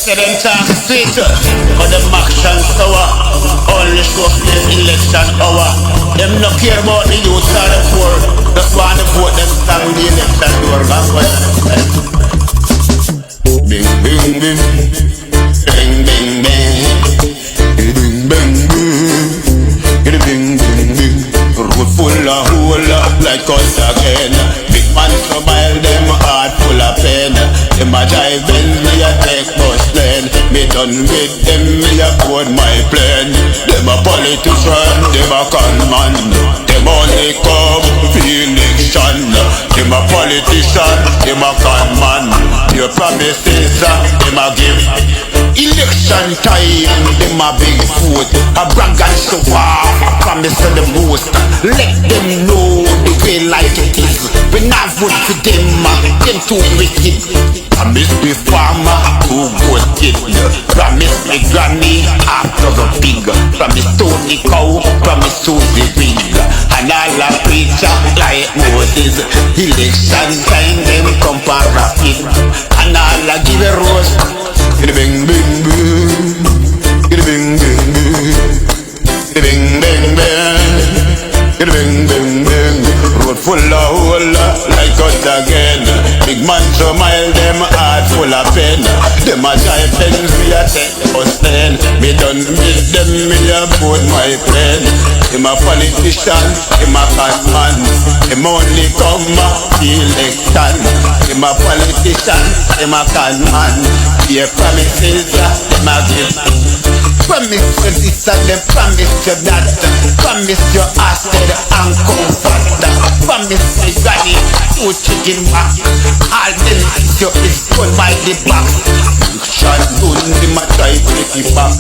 say them talk sweet, but them action sour. Only show the election hour. Them no care about the youth or the poor. Just want to vote them stand the election door. Bing bing bing, bing bing bing, bing bing bing, bing bing bing. Road full of hole like us again. Big man so mild, them heart full of pain. Them a drive Benz, me a take bus lane. Me done with them, me a board my plane. Them a politician, them a con man. Them only come for election. Them a politician, them a con man. Your promises, them a give. Election time, them a big foot. A brag and show off, a promise to the most. Let them know the way like it is. We not vote for them, them too wicked. Promise me farmer, who good kid. Promise me granny, after the pig. Promise Tony cow, promise to the pig. And all a preacher like Moses. Election time, them come for rapid. And all a give a rose. Bing bing bing, bing bing bing, bing bing bing, bing bing bing. Road full of hole like us again. Big man so mild, them heart full of pain. Them a drive Benz, me a take bus lane. Me done with them, me a board my plane. Them a politician, them a con man. Them only come election. Them a politician, them a con man. Their promises, them a give. Promise you this and them promise you that. Promise you acid and comfort. Promise you granny, two chicken back. All them things you is done by the box. Shot done, them a try to keep back.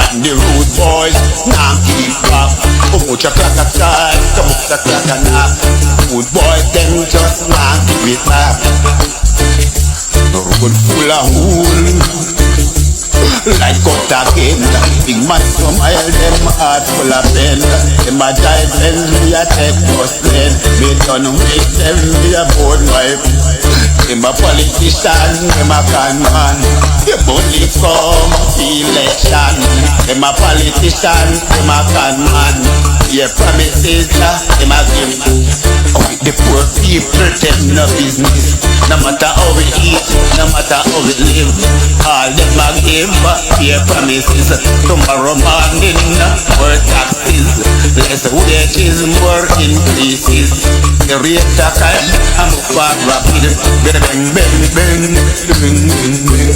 And the rude boys, now keep back. Come out your crack a child, come out your crack a knock. Rude boys, them just now give it back. The road full of hole like cut again. Big man so mild, them heart full of pain. Them a drive Benz, me a take bus lane. Me done with them, me a board my. Them a politician, them a con man. Them only come election. Them a politician, them a con man. Their promises, them a give. The poor people, them no business. No matter how we eat, no matter how we live, all them a give their promises. Tomorrow morning, more taxes, less wages, more increases. The rate of crime, I'm far rapid. Bang, bang, bang, bang, bang, bang.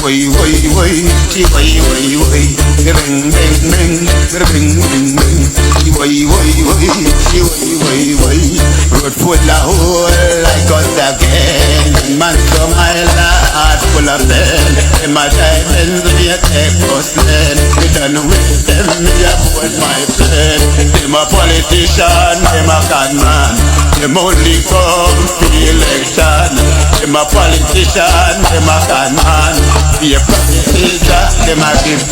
Way, way, way, way, way, way. Bang, bang, bang, bang, bang, bang. Way, way, way, way, way. Road full of hole like us again. Man so my heart full of pain. In my time and me a take bus lane. We done with them, me a board my plane. Them a politician, them a con man. Them only come for election. Them a politician, them a con man. Be a promises, them a give.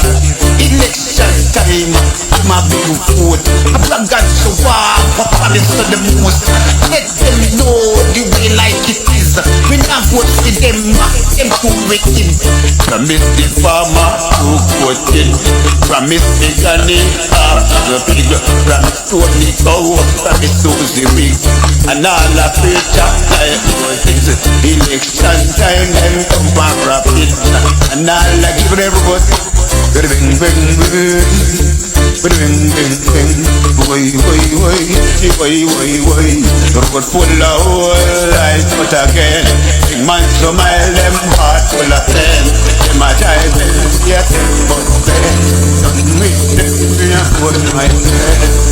Election time, them a big food. A black God so far, a promise to the most. Let them know the way like it is. We not vote for them too wicked. Promise the farmer, too good. Promise the granny, after the pig. Promise to the cow, promise to the pig. And all a preacher, like Moses. Election time, them come back rapid. And all a give them rose. Bing, bing, bing, bing, bing, bing. Way, way, way, way, way, way. Road full of hole like cut again. Big man so mild, them heart full of pain. Them a drive, yes, but pain. Don't make them be a good my friend.